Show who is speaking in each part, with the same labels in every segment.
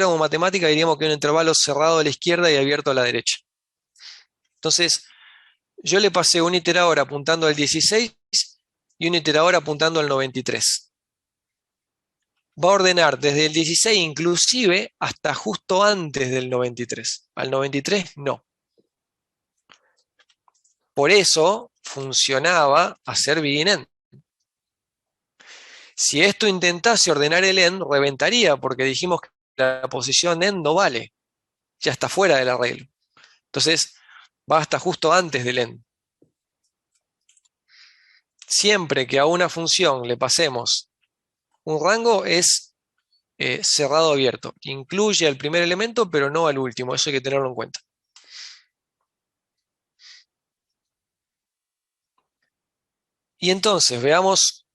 Speaker 1: como matemática diríamos que un intervalo cerrado a la izquierda y abierto a la derecha. Entonces, yo le pasé un iterador apuntando al 16 y un iterador apuntando al 93. Va a ordenar desde el 16 inclusive hasta justo antes del 93. Al 93 no. Por eso funcionaba hacer begin end. Si esto intentase ordenar el end, reventaría, porque dijimos que la posición end no vale, ya está fuera del arreglo. Entonces, va hasta justo antes del end. Siempre que a una función le pasemos un rango, es cerrado abierto. Incluye al primer elemento, pero no al último. Eso hay que tenerlo en cuenta. Y entonces, veamos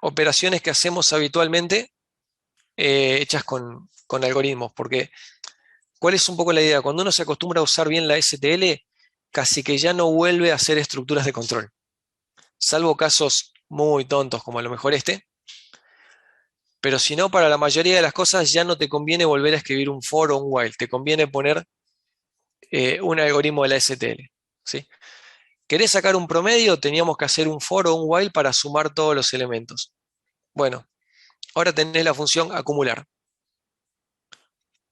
Speaker 1: operaciones que hacemos habitualmente hechas con algoritmos, porque ¿cuál es un poco la idea? Cuando uno se acostumbra a usar bien la STL, casi que ya no vuelve a hacer estructuras de control, salvo casos muy tontos como a lo mejor este, pero si no, para la mayoría de las cosas ya no te conviene volver a escribir un for o un while, te conviene poner un algoritmo de la STL, ¿sí? ¿Querés sacar un promedio? Teníamos que hacer un for o un while para sumar todos los elementos. Bueno, ahora tenés la función acumular.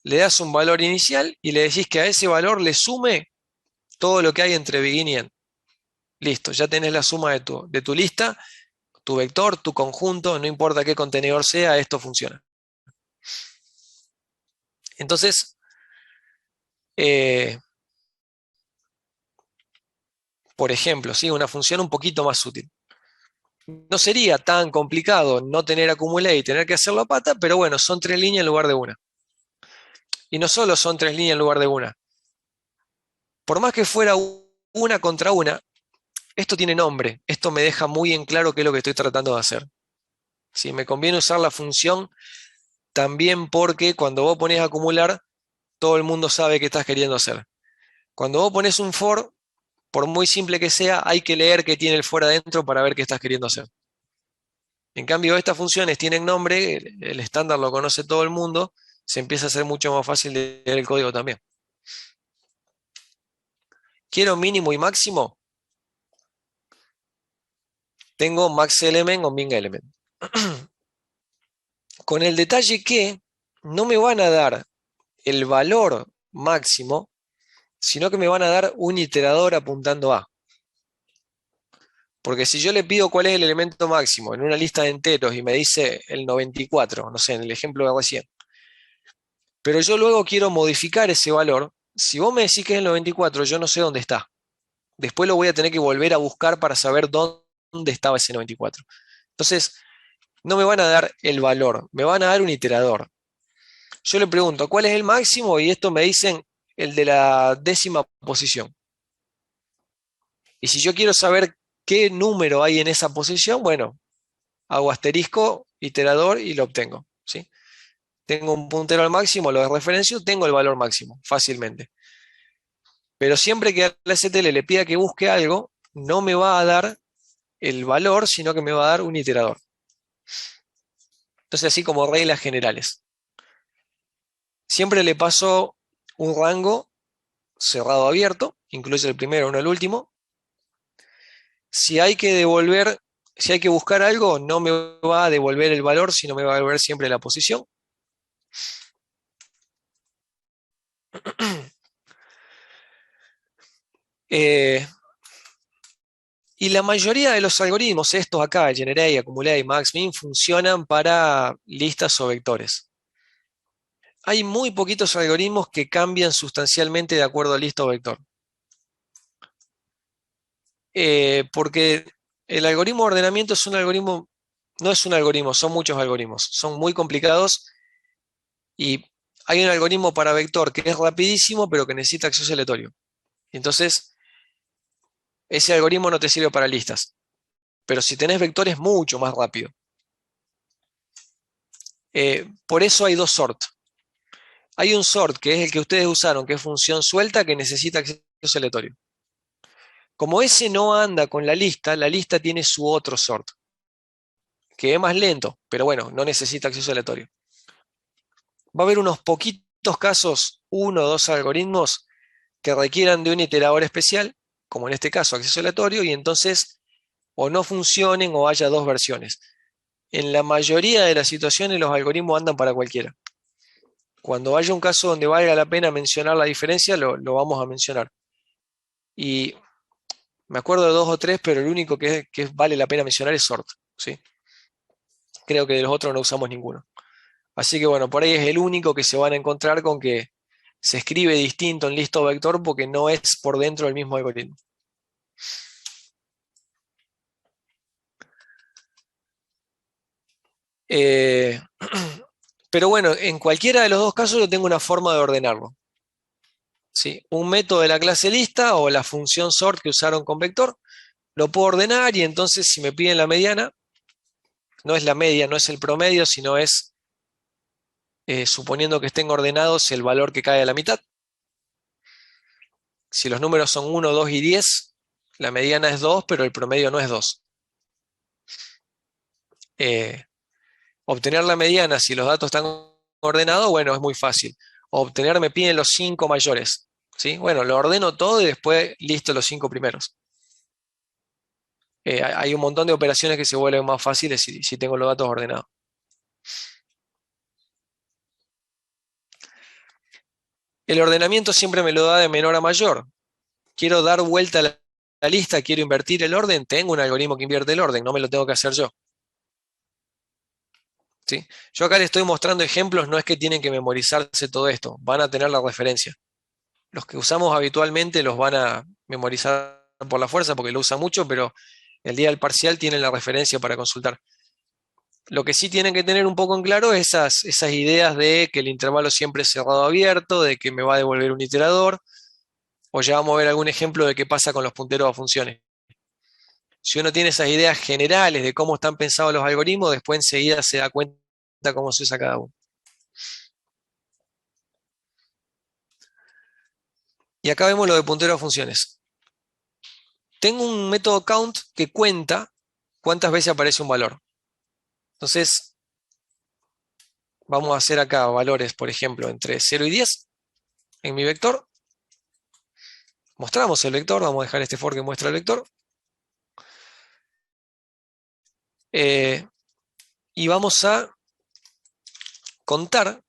Speaker 1: Le das un valor inicial y le decís que a ese valor le sume todo lo que hay entre begin y end. Listo, ya tenés la suma de tu lista, tu vector, tu conjunto, no importa qué contenedor sea, esto funciona. Entonces, eh, por ejemplo, ¿sí? Una función un poquito más útil. No sería tan complicado no tener acumulate y tener que hacerlo a pata, pero bueno, son 3 líneas en lugar de una. Y no solo son 3 líneas en lugar de una. Por más que fuera una contra una, esto tiene nombre. Esto me deja muy en claro qué es lo que estoy tratando de hacer. ¿Sí? Me conviene usar la función también porque cuando vos pones acumular, todo el mundo sabe qué estás queriendo hacer. Cuando vos pones un for, por muy simple que sea, hay que leer qué tiene el for adentro para ver qué estás queriendo hacer. En cambio, estas funciones tienen nombre, el estándar lo conoce todo el mundo, se empieza a hacer mucho más fácil de leer el código también. ¿Quiero mínimo y máximo? Tengo max element o min element. Con el detalle que no me van a dar el valor máximo, sino que me van a dar un iterador apuntando a. Porque si yo le pido cuál es el elemento máximo en una lista de enteros y me dice el 94, no sé, en el ejemplo de recién, pero yo luego quiero modificar ese valor, si vos me decís que es el 94, yo no sé dónde está. Después lo voy a tener que volver a buscar para saber dónde estaba ese 94. Entonces, no me van a dar el valor, me van a dar un iterador. Yo le pregunto, ¿cuál es el máximo? Y esto me dicen el de la 10ª posición. Y si yo quiero saber qué número hay en esa posición, bueno, hago asterisco, iterador y lo obtengo, ¿sí? Tengo un puntero al máximo, lo referencio, tengo el valor máximo, fácilmente. Pero siempre que a la STL le pida que busque algo, no me va a dar el valor, sino que me va a dar un iterador. Entonces, así como reglas generales. Siempre le paso un rango cerrado abierto, incluye el primero, no el último. Si hay que devolver, si hay que buscar algo, no me va a devolver el valor, sino me va a devolver siempre la posición. Eh, y la mayoría de los algoritmos, estos acá, Generate, Accumulate, Max, Min, funcionan para listas o vectores. Hay muy poquitos algoritmos que cambian sustancialmente de acuerdo a lista o vector. Porque el algoritmo de ordenamiento es un algoritmo, no es un algoritmo, son muchos algoritmos, son muy complicados y hay un algoritmo para vector que es rapidísimo pero que necesita acceso aleatorio. Entonces, ese algoritmo no te sirve para listas, pero si tenés vectores mucho más rápido. Por eso hay dos sort. Hay un sort que es el que ustedes usaron, que es función suelta que necesita acceso aleatorio. Como ese no anda con la lista tiene su otro sort, que es más lento, pero bueno, no necesita acceso aleatorio. Va a haber unos poquitos distintos casos, uno o dos algoritmos que requieran de un iterador especial, como en este caso acceso aleatorio, y entonces o no funcionen o haya dos versiones. En la mayoría de las situaciones los algoritmos andan para cualquiera. Cuando haya un caso donde valga la pena mencionar la diferencia, lo vamos a mencionar. Y me acuerdo de dos o tres, pero el único que vale la pena mencionar es sort, ¿sí? Creo que de los otros no usamos ninguno. Así que bueno, por ahí es el único que se van a encontrar con que se escribe distinto en listo vector porque no es por dentro del mismo algoritmo. Eh, pero bueno, en cualquiera de los dos casos yo tengo una forma de ordenarlo. ¿Sí? Un método de la clase lista o la función sort que usaron con vector, lo puedo ordenar y entonces si me piden la mediana, no es la media, no es el promedio, sino es, suponiendo que estén ordenados, el valor que cae a la mitad. Si los números son 1, 2 y 10, la mediana es 2, pero el promedio no es 2. Obtener la mediana si los datos están ordenados, bueno, es muy fácil. Obtener me piden los 5 mayores. ¿Sí? Bueno, lo ordeno todo y después listo los 5 primeros. Hay un montón de operaciones que se vuelven más fáciles si tengo los datos ordenados. El ordenamiento siempre me lo da de menor a mayor. Quiero dar vuelta a la lista, quiero invertir el orden, tengo un algoritmo que invierte el orden, no me lo tengo que hacer yo. ¿Sí? Yo acá les estoy mostrando ejemplos, no es que tienen que memorizarse todo esto, van a tener la referencia. Los que usamos habitualmente los van a memorizar por la fuerza porque lo usan mucho, pero el día del parcial tienen la referencia para consultar. Lo que sí tienen que tener un poco en claro es esas ideas de que el intervalo siempre es cerrado o abierto, de que me va a devolver un iterador, o ya vamos a ver algún ejemplo de qué pasa con los punteros a funciones. Si uno tiene esas ideas generales de cómo están pensados los algoritmos, después enseguida se da cuenta cómo se usa cada uno. Y acá vemos lo de puntero a funciones. Tengo un método count que cuenta cuántas veces aparece un valor. Entonces, vamos a hacer acá valores, por ejemplo, entre 0 y 10 en mi vector. Mostramos el vector, vamos a dejar este for que muestra el vector. Y vamos a contar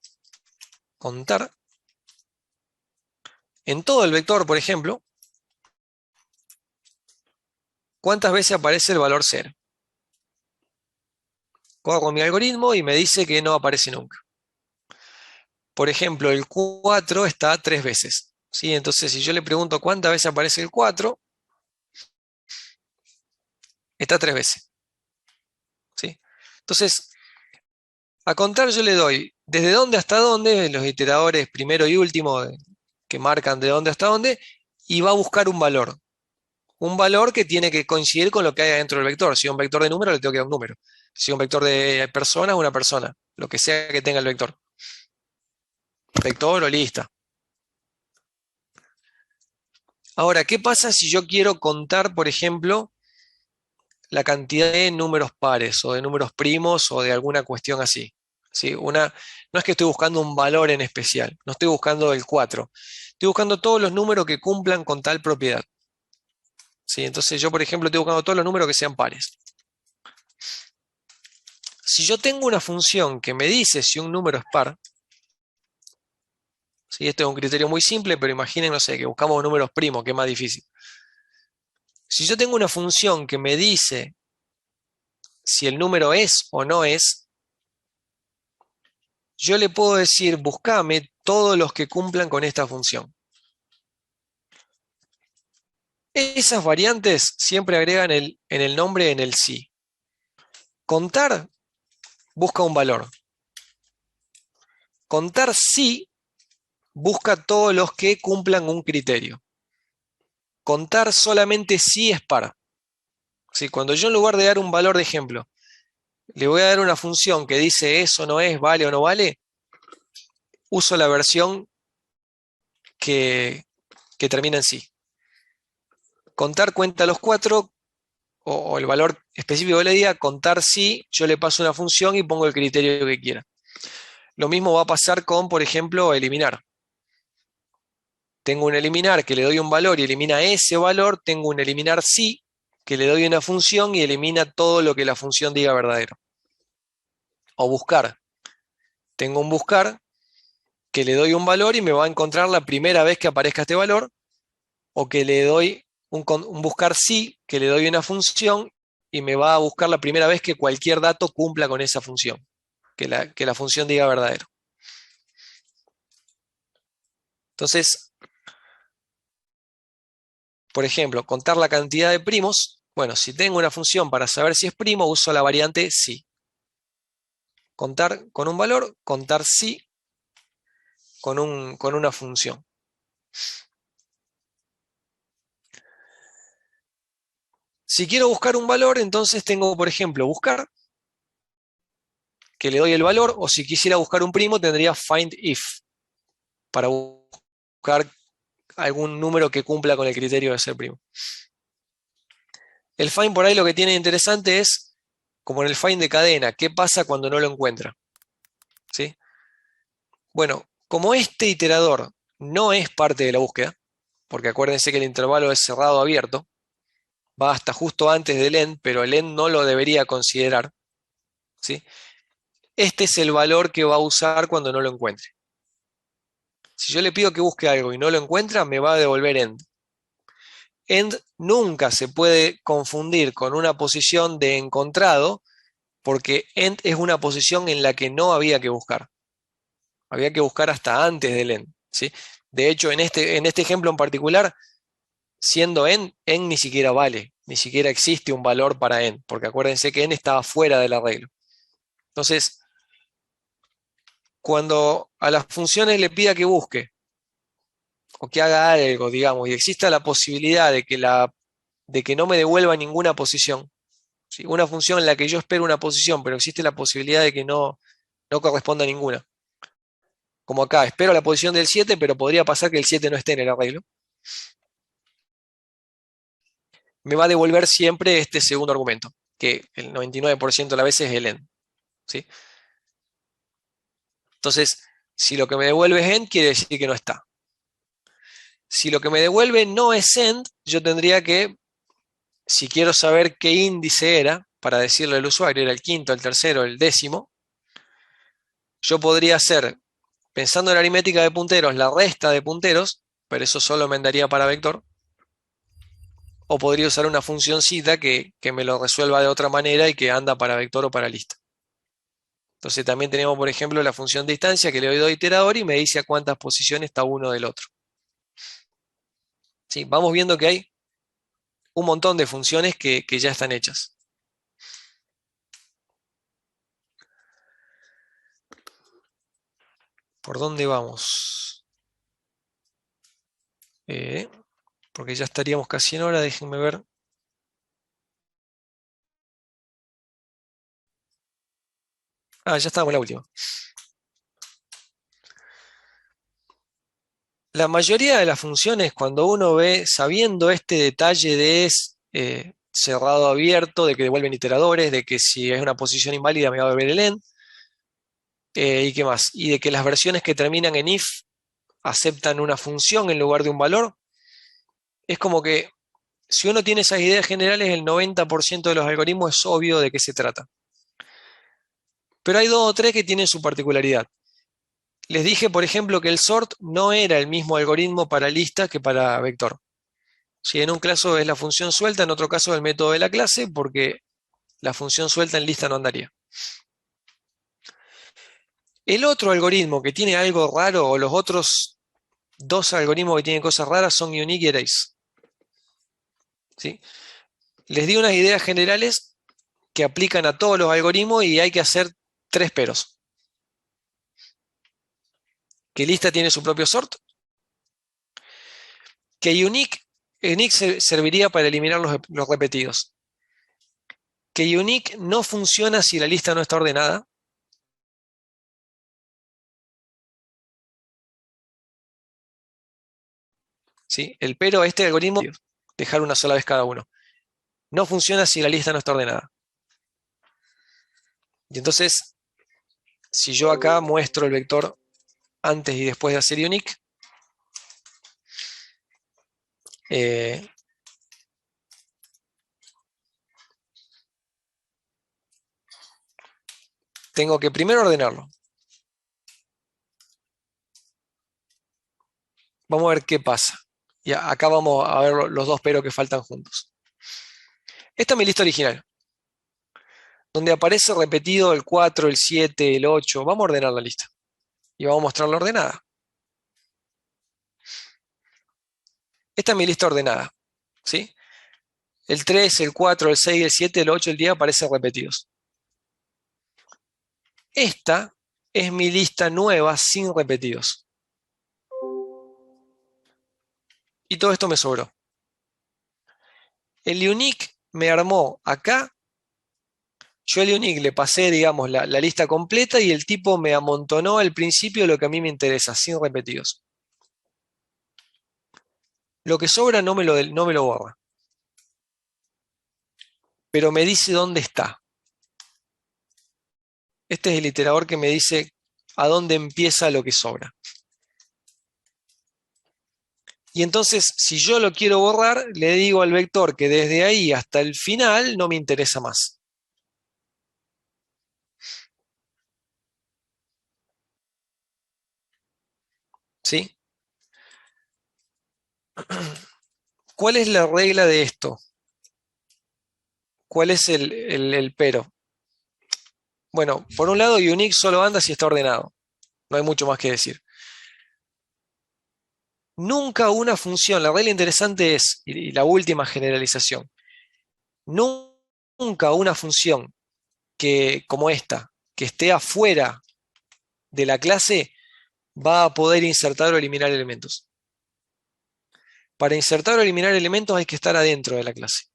Speaker 1: en todo el vector, por ejemplo, cuántas veces aparece el valor 0. Juego con mi algoritmo y me dice que no aparece nunca. Por ejemplo, el 4 está 3 veces. ¿Sí? Entonces, si yo le pregunto cuántas veces aparece el 4, está 3 veces. ¿Sí? Entonces, a contar yo le doy desde dónde hasta dónde, los iteradores primero y último que marcan de dónde hasta dónde, y va a buscar un valor. Un valor que tiene que coincidir con lo que hay dentro del vector. Si es un vector de número, le tengo que dar un número. Si es un vector de persona, una persona. Lo que sea que tenga el vector. Vector o lista. Ahora, ¿qué pasa si yo quiero contar, por ejemplo, la cantidad de números pares o de números primos o de alguna cuestión así? ¿Sí? No es que estoy buscando un valor en especial, no estoy buscando el 4. Estoy buscando todos los números que cumplan con tal propiedad. ¿Sí? Entonces yo, por ejemplo, estoy buscando todos los números que sean pares. Si yo tengo una función que me dice si un número es par, ¿sí? Esto es un criterio muy simple, pero imaginen, no sé, que buscamos números primos, que es más difícil. Si yo tengo una función que me dice si el número es o no es, yo le puedo decir, buscame todos los que cumplan con esta función. Esas variantes siempre agregan en el nombre en el sí. Contar busca un valor. Contar sí busca todos los que cumplan un criterio. Contar solamente sí es par. ¿Sí? Cuando yo en lugar de dar un valor de ejemplo, le voy a dar una función que dice eso no es, vale o no vale, uso la versión que termina en sí. Contar cuenta los 4, o el valor específico que le diga, contar sí, yo le paso una función y pongo el criterio que quiera. Lo mismo va a pasar con, por ejemplo, eliminar. Tengo un eliminar que le doy un valor y elimina ese valor. Tengo un eliminar sí, que le doy una función y elimina todo lo que la función diga verdadero. O buscar. Tengo un buscar que le doy un valor y me va a encontrar la primera vez que aparezca este valor. O que le doy un buscar sí, que le doy una función y me va a buscar la primera vez que cualquier dato cumpla con esa función. Que la función diga verdadero. Entonces, por ejemplo, contar la cantidad de primos. Bueno, si tengo una función para saber si es primo, uso la variante sí. Contar con un valor, contar sí con una función. Si quiero buscar un valor, entonces tengo, por ejemplo, buscar, que le doy el valor, o si quisiera buscar un primo, tendría find if, para buscar algún número que cumpla con el criterio de ser primo. El find por ahí lo que tiene interesante es, como en el find de cadena, ¿qué pasa cuando no lo encuentra? ¿Sí? Bueno, como este iterador no es parte de la búsqueda, porque acuérdense que el intervalo es cerrado o abierto, va hasta justo antes del end, pero el end no lo debería considerar, ¿sí? Este es el valor que va a usar cuando no lo encuentre. Si yo le pido que busque algo y no lo encuentra, me va a devolver end. End nunca se puede confundir con una posición de encontrado, porque end es una posición en la que no había que buscar. Había que buscar hasta antes del end, ¿sí? De hecho, en este ejemplo en particular, siendo end ni siquiera vale, ni siquiera existe un valor para end, porque acuérdense que end estaba fuera del arreglo. Entonces, cuando a las funciones le pida que busque o que haga algo, digamos, y exista la posibilidad de que no me devuelva ninguna posición, ¿sí? Una función en la que yo espero una posición, pero existe la posibilidad de que no corresponda a ninguna. Como acá, espero la posición del 7, pero podría pasar que el 7 no esté en el arreglo. Me va a devolver siempre este segundo argumento, que el 99% de las veces es el end, ¿sí? Entonces, si lo que me devuelve es end, quiere decir que no está. Si lo que me devuelve no es end, yo tendría que, si quiero saber qué índice era, para decirle al usuario, era el quinto, el tercero, el décimo, yo podría hacer, pensando en la aritmética de punteros, la resta de punteros, pero eso solo me daría para vector, o podría usar una funcióncita que me lo resuelva de otra manera y que anda para vector o para lista. Entonces también tenemos, por ejemplo, la función distancia que le doy iterador y me dice a cuántas posiciones está uno del otro. ¿Sí? Vamos viendo que hay un montón de funciones que ya están hechas. ¿Por dónde vamos? Porque ya estaríamos casi en hora, déjenme ver. Ah, ya estábamos en la última. La mayoría de las funciones, cuando uno ve, sabiendo este detalle de cerrado abierto, de que devuelven iteradores, de que si es una posición inválida me va a devolver el end, ¿y qué más? Y de que las versiones que terminan en if aceptan una función en lugar de un valor, es como que si uno tiene esas ideas generales, el 90% de los algoritmos es obvio de qué se trata. Pero hay dos o tres que tienen su particularidad. Les dije, por ejemplo, que el sort no era el mismo algoritmo para lista que para vector. Si en un caso es la función suelta, en otro caso es el método de la clase, porque la función suelta en lista no andaría. El otro algoritmo que tiene algo raro, o los otros dos algoritmos que tienen cosas raras, son unique y erase. ¿Sí? Les di unas ideas generales que aplican a todos los algoritmos y hay que hacer tres peros. Que lista tiene su propio sort, que unique serviría para eliminar los repetidos, que unique no funciona si la lista no está ordenada, ¿sí? El pero a este algoritmo, dejar una sola vez cada uno, no funciona si la lista no está ordenada. Y entonces, si yo acá muestro el vector antes y después de hacer unique, tengo que primero ordenarlo. Vamos a ver qué pasa. Y acá vamos a ver los dos pero que faltan juntos. Esta es mi lista original, donde aparece repetido el 4, el 7, el 8. Vamos a ordenar la lista y vamos a mostrarla ordenada. Esta es mi lista ordenada, ¿sí? El 3, el 4, el 6, el 7, el 8, el 10 aparecen repetidos. Esta es mi lista nueva sin repetidos. Y todo esto me sobró. El unique me armó acá. Yo al unique le pasé, digamos, la lista completa y el tipo me amontonó al principio lo que a mí me interesa, sin repetidos. Lo que sobra no me lo borra. Pero me dice dónde está. Este es el iterador que me dice a dónde empieza lo que sobra. Y entonces, si yo lo quiero borrar, le digo al vector que desde ahí hasta el final no me interesa más. ¿Sí? ¿Cuál es la regla de esto? ¿Cuál es el pero? Bueno, por un lado, unique solo anda si está ordenado. No hay mucho más que decir. Nunca una función, la regla interesante es, y la última generalización, nunca una función como esta, que esté afuera de la clase, va a poder insertar o eliminar elementos. Para insertar o eliminar elementos hay que estar adentro de la clase.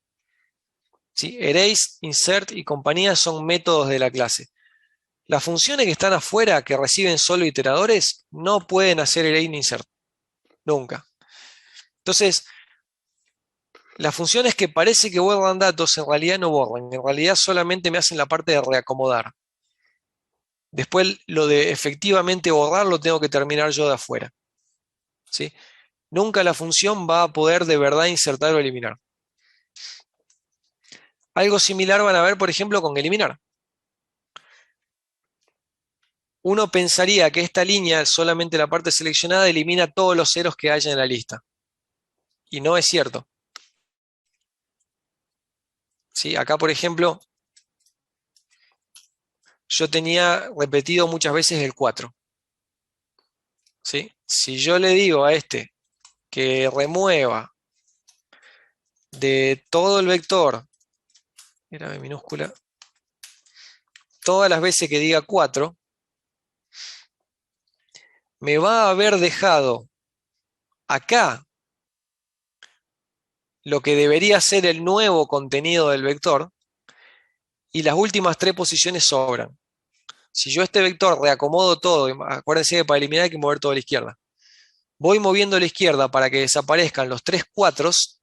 Speaker 1: ¿Sí? Erase, insert y compañía son métodos de la clase. Las funciones que están afuera, que reciben solo iteradores, no pueden hacer erase ni insert. Nunca. Entonces, las funciones que parece que borran datos, en realidad no borran. En realidad solamente me hacen la parte de reacomodar. Después, lo de efectivamente borrar lo tengo que terminar yo de afuera. ¿Sí? Nunca la función va a poder de verdad insertar o eliminar. Algo similar van a ver, por ejemplo, con eliminar. Uno pensaría que esta línea, solamente la parte seleccionada, elimina todos los ceros que haya en la lista. Y no es cierto. ¿Sí? Acá, por ejemplo, yo tenía repetido muchas veces el 4. ¿Sí? Si yo le digo a este que remueva de todo el vector, era B minúscula, todas las veces que diga 4, me va a haber dejado acá lo que debería ser el nuevo contenido del vector y las últimas 3 posiciones sobran. Si yo este vector reacomodo todo, acuérdense que para eliminar hay que mover todo a la izquierda. Voy moviendo a la izquierda para que desaparezcan los 3 cuatros.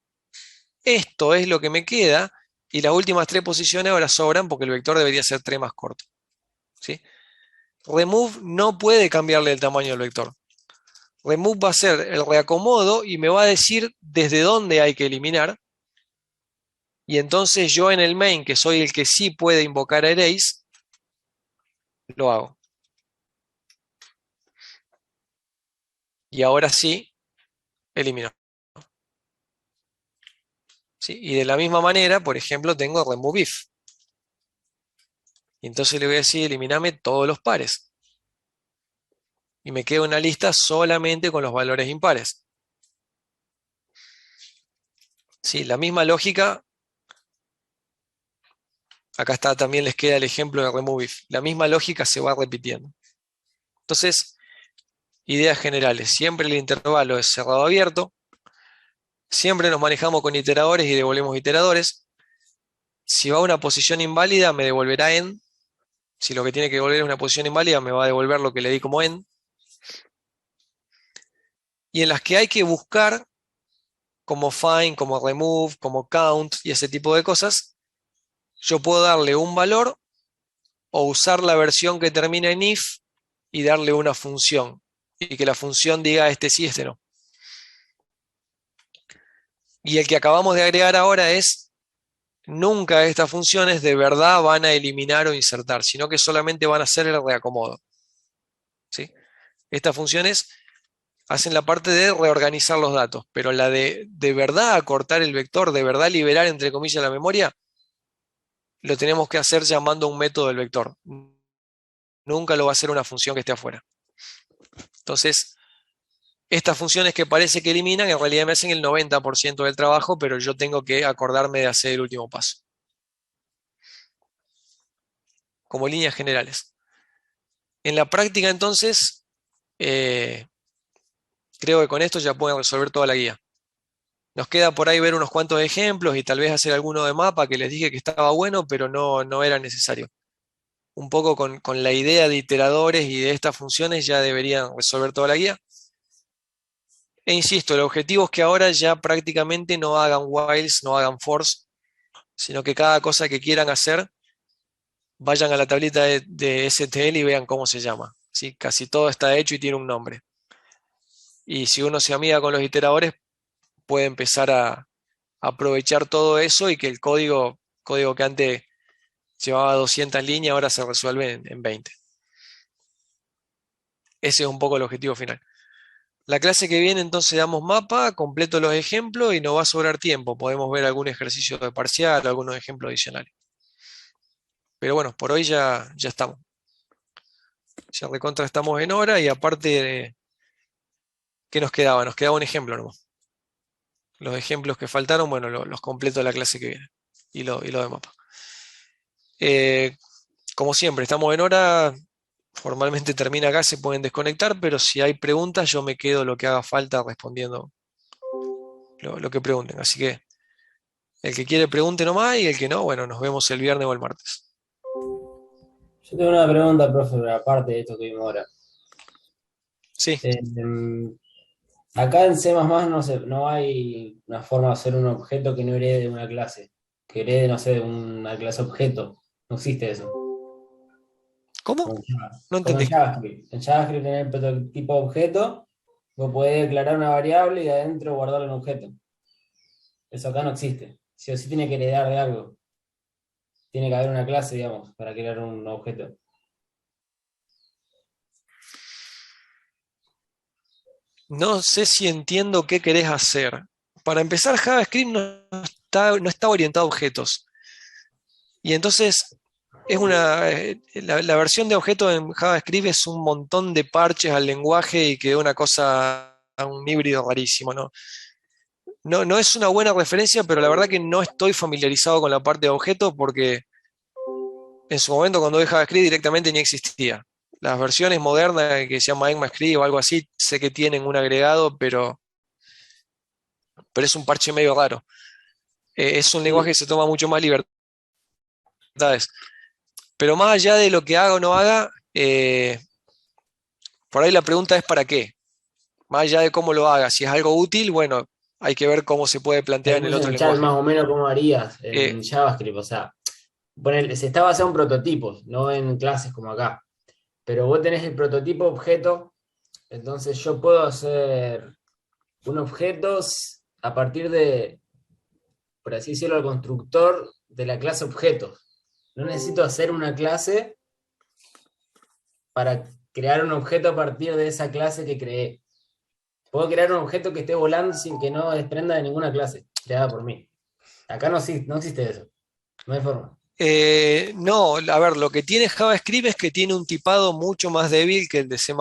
Speaker 1: Esto es lo que me queda y las últimas 3 posiciones ahora sobran porque el vector debería ser 3 más corto. ¿Sí? Remove no puede cambiarle el tamaño del vector. Remove va a ser el reacomodo y me va a decir desde dónde hay que eliminar. Y entonces yo en el main, que soy el que sí puede invocar a erase, lo hago. Y ahora sí, elimino. ¿Sí? Y de la misma manera, por ejemplo, tengo remove if. Y entonces le voy a decir, eliminame todos los pares. Y me queda una lista solamente con los valores impares. ¿Sí? La misma lógica, acá está, también les queda el ejemplo de remove if. La misma lógica se va repitiendo. Entonces, ideas generales. Siempre el intervalo es cerrado abierto. Siempre nos manejamos con iteradores y devolvemos iteradores. Si va a una posición inválida, me devolverá en. Si lo que tiene que devolver es una posición inválida, me va a devolver lo que le di como en. Y en las que hay que buscar, como find, como remove, como count y ese tipo de cosas, yo puedo darle un valor o usar la versión que termina en if y darle una función, y que la función diga este sí, este no. Y el que acabamos de agregar ahora es, nunca estas funciones de verdad van a eliminar o insertar, sino que solamente van a hacer el reacomodo. ¿Sí? Estas funciones hacen la parte de reorganizar los datos, pero la de verdad acortar el vector, de verdad liberar entre comillas la memoria, lo tenemos que hacer llamando a un método del vector. Nunca lo va a hacer una función que esté afuera. Entonces, estas funciones que parece que eliminan, en realidad me hacen el 90% del trabajo, pero yo tengo que acordarme de hacer el último paso. Como líneas generales. En la práctica, entonces, creo que con esto ya pueden resolver toda la guía. Nos queda por ahí ver unos cuantos ejemplos y tal vez hacer alguno de mapa que les dije que estaba bueno, pero no era necesario. Un poco con la idea de iteradores y de estas funciones ya deberían resolver toda la guía. E insisto, el objetivo es que ahora ya prácticamente no hagan whiles, no hagan for's, sino que cada cosa que quieran hacer, vayan a la tablita de STL y vean cómo se llama. ¿Sí? Casi todo está hecho y tiene un nombre. Y si uno se amiga con los iteradores, puede empezar a aprovechar todo eso y que el código que antes llevaba 200 líneas, ahora se resuelve en 20. Ese es un poco el objetivo final. La clase que viene entonces damos mapa, completo los ejemplos y no va a sobrar tiempo. Podemos ver algún ejercicio de parcial, algunos ejemplos adicionales. Pero bueno, por hoy ya estamos. Ya recontra estamos en hora y aparte, ¿qué nos quedaba? Nos quedaba un ejemplo nomás. Los ejemplos que faltaron, bueno, los completo la clase que viene y lo de mapa. Como siempre, estamos en hora. Formalmente termina acá, se pueden desconectar, pero si hay preguntas, yo me quedo lo que haga falta respondiendo lo que pregunten. Así que el que quiere pregunte nomás y el que no, bueno, nos vemos el viernes o el martes.
Speaker 2: Yo tengo una pregunta, profe, aparte de esto que vimos ahora.
Speaker 1: Sí,
Speaker 2: Acá en C++ no hay una forma de hacer un objeto que no herede de una clase, que herede, no sé, de una clase objeto. No existe eso.
Speaker 1: ¿cómo? No
Speaker 2: Como en
Speaker 1: entendí.
Speaker 2: JavaScript. En JavaScript en el prototipo objeto, vos podés declarar una variable y de adentro guardarlo en un objeto. Eso acá no existe. Sí o sí tiene que heredar de algo. Tiene que haber una clase, digamos, para crear un objeto.
Speaker 1: No sé si entiendo qué querés hacer. Para empezar, JavaScript no está orientado a objetos. Y entonces la versión de objetos en JavaScript es un montón de parches al lenguaje y quedó una cosa, un híbrido rarísimo, ¿no? No es una buena referencia, pero la verdad que no estoy familiarizado con la parte de objetos porque en su momento cuando vi JavaScript directamente ni existía. Las versiones modernas que se llama ECMAScript o algo así, sé que tienen un agregado, pero es un parche medio raro. Es un lenguaje
Speaker 2: Sí,
Speaker 1: que se toma mucho más libertades. Pero más allá de lo que haga o no haga, por ahí la pregunta es ¿para qué? Más allá de cómo lo haga, si es algo útil, bueno, hay que ver cómo se puede plantear
Speaker 2: ahí
Speaker 1: en el
Speaker 2: puse en
Speaker 1: otro
Speaker 2: el chat
Speaker 1: lenguaje.
Speaker 2: más o menos cómo harías
Speaker 1: Eh,
Speaker 2: en JavaScript. O sea, se está basado en prototipos, no en clases como acá. Pero vos tenés el prototipo objeto, entonces yo puedo hacer un objeto a partir de, por así decirlo, el constructor de la clase objeto. No necesito hacer una clase para crear un objeto a partir de esa clase que creé. Puedo crear un objeto que esté volando sin que no desprenda de ninguna clase creada por mí. Acá no existe eso. No hay forma.
Speaker 1: no, a ver, lo que tiene JavaScript es que tiene un tipado mucho más débil que el de C++.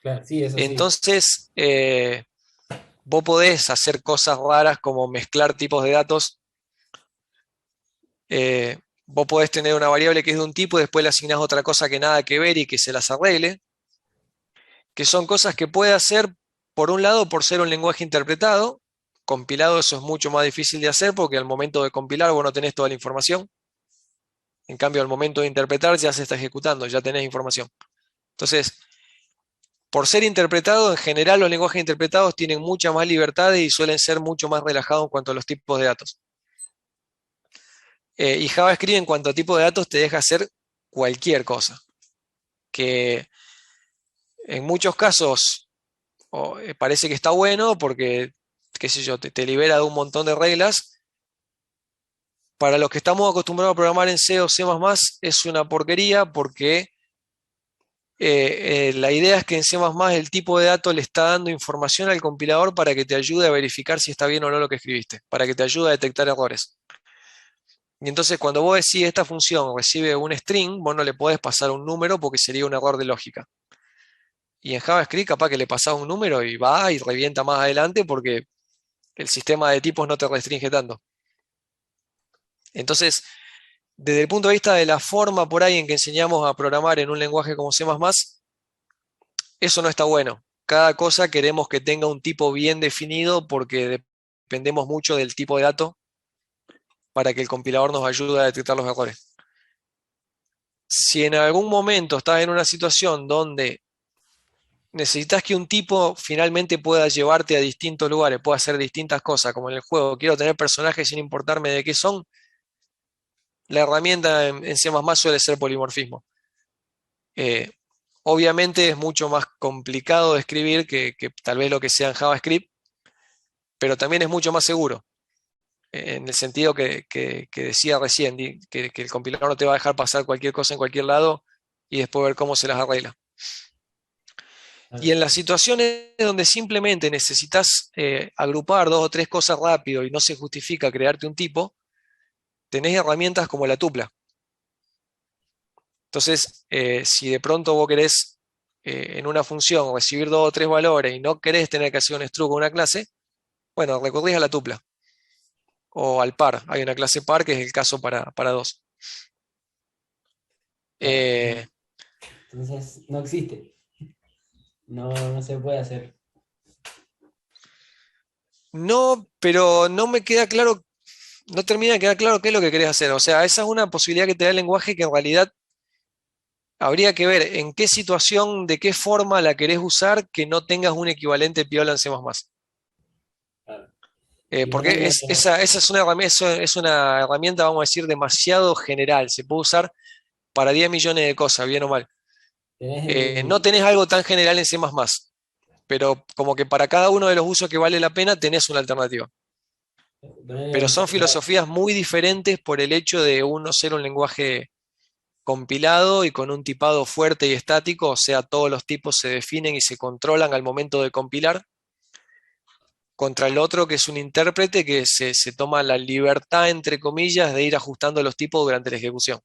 Speaker 2: Claro, sí, eso sí.
Speaker 1: Entonces, vos podés hacer cosas raras como mezclar tipos de datos. Eh, Vos podés tener una variable que es de un tipo y después le asignás otra cosa que nada que ver y que se las arregle, que son cosas que puede hacer, por un lado, por ser un lenguaje interpretado. Compilado eso es mucho más difícil de hacer porque al momento de compilar vos no tenés toda la información. En cambio, al momento de interpretar ya se está ejecutando, ya tenés información. Entonces, por ser interpretado, en general los lenguajes interpretados tienen mucha más libertad y suelen ser mucho más relajados en cuanto a los tipos de datos. Y JavaScript en cuanto a tipo de datos te deja hacer cualquier cosa, que en muchos casos parece que está bueno porque, qué sé yo, te libera de un montón de reglas. Para los que estamos acostumbrados a programar en C o C++, es una porquería porque la idea es que en C++ el tipo de dato le está dando información al compilador para que te ayude a verificar si está bien o no lo que escribiste, para que te ayude a detectar errores. Y entonces cuando vos decís esta función recibe un string, vos no le podés pasar un número porque sería un error de lógica. Y en JavaScript capaz que le pasás un número y va y revienta más adelante porque el sistema de tipos no te restringe tanto. Entonces, desde el punto de vista de la forma por ahí en que enseñamos a programar en un lenguaje como C++, eso no está bueno. Cada cosa queremos que tenga un tipo bien definido porque dependemos mucho del tipo de dato para que el compilador nos ayude a detectar los errores. Si en algún momento estás en una situación donde necesitas que un tipo finalmente pueda llevarte a distintos lugares, pueda hacer distintas cosas, como en el juego, quiero tener personajes sin importarme de qué son, la herramienta en C++ suele ser polimorfismo. Eh, Obviamente es mucho más complicado de escribir que tal vez lo que sea en JavaScript, pero también es mucho más seguro, en el sentido que decía recién, que el compilador no te va a dejar pasar cualquier cosa en cualquier lado y después ver cómo se las arregla. Y en las situaciones donde simplemente necesitas agrupar dos o tres cosas rápido y no se justifica crearte un tipo, tenés herramientas como la tupla. Entonces, si de pronto vos querés en una función recibir dos o tres valores y no querés tener que hacer un struct o una clase, bueno, recurrís a la tupla o al par. Hay una clase par que es el caso para dos.
Speaker 2: Claro.
Speaker 1: Eh,
Speaker 2: Entonces, no existe. No se puede hacer.
Speaker 1: no, pero no me queda claro, no termina de quedar claro qué es lo que querés hacer. O sea, esa es una posibilidad que te da el lenguaje que en realidad habría que ver en qué situación, de qué forma la querés usar que no tengas un equivalente piola en C++.
Speaker 2: Claro.
Speaker 1: Porque
Speaker 2: Imagínate,
Speaker 1: esa es una herramienta, es una herramienta, vamos a decir, demasiado general. Se puede usar para 10 millones de cosas, bien o mal.
Speaker 2: tenés
Speaker 1: No
Speaker 2: el,
Speaker 1: tenés algo tan general en C++, pero como que para cada uno de los usos que vale la pena tenés una alternativa. Pero son filosofías muy diferentes por el hecho de uno ser un lenguaje compilado y con un tipado fuerte y estático, o sea, todos los tipos se definen y se controlan al momento de compilar, contra el otro que es un intérprete que se toma la libertad, entre comillas, de ir ajustando los tipos durante la ejecución.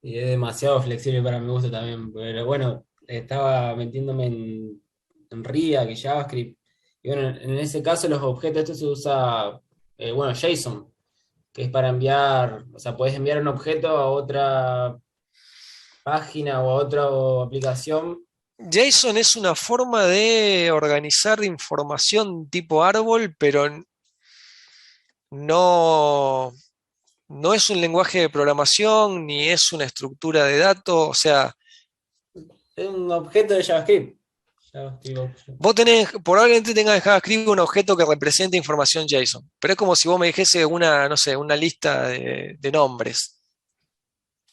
Speaker 2: y es demasiado flexible para mi gusto también. Pero bueno, estaba metiéndome en React y JavaScript. Y bueno, en ese caso los objetos, esto se usa, bueno, JSON, que es para enviar, o sea, puedes enviar un objeto a otra página o a otra aplicación.
Speaker 1: JSON es una forma de organizar información tipo árbol, pero no, no es un lenguaje de programación ni es una estructura de datos. O sea,
Speaker 2: Es un objeto de JavaScript. JavaScript Option.
Speaker 1: vos tenés, probablemente tengas en JavaScript un objeto que represente información JSON, pero es como si vos me dijese una, no sé, una lista de nombres,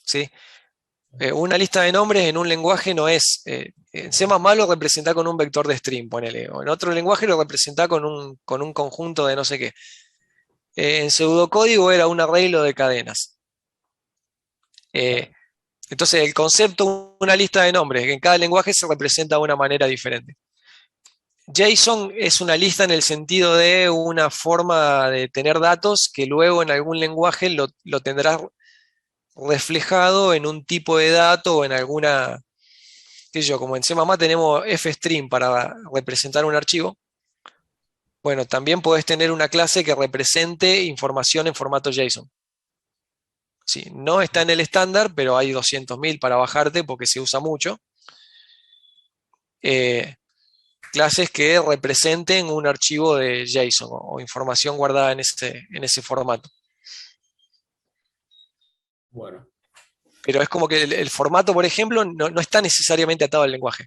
Speaker 1: ¿sí? Una lista de nombres en un lenguaje no es, en C++ lo representa con un vector de string, ponele, o en otro lenguaje lo representa con un conjunto de no sé qué. En pseudocódigo era un arreglo de cadenas. Eh, entonces el concepto, una lista de nombres, que en cada lenguaje se representa de una manera diferente. JSON es una lista en el sentido de una forma de tener datos que luego en algún lenguaje lo tendrás reflejado en un tipo de dato o en alguna, qué sé yo, como en C++ tenemos fstring para representar un archivo. Bueno, también podés tener una clase que represente información en formato JSON. Sí, no está en el estándar, pero hay 200.000 para bajarte porque se usa mucho. Eh, Clases que representen un archivo de JSON o información guardada en ese formato.
Speaker 2: Bueno,
Speaker 1: Pero es como que el formato, por ejemplo, no está necesariamente atado al lenguaje.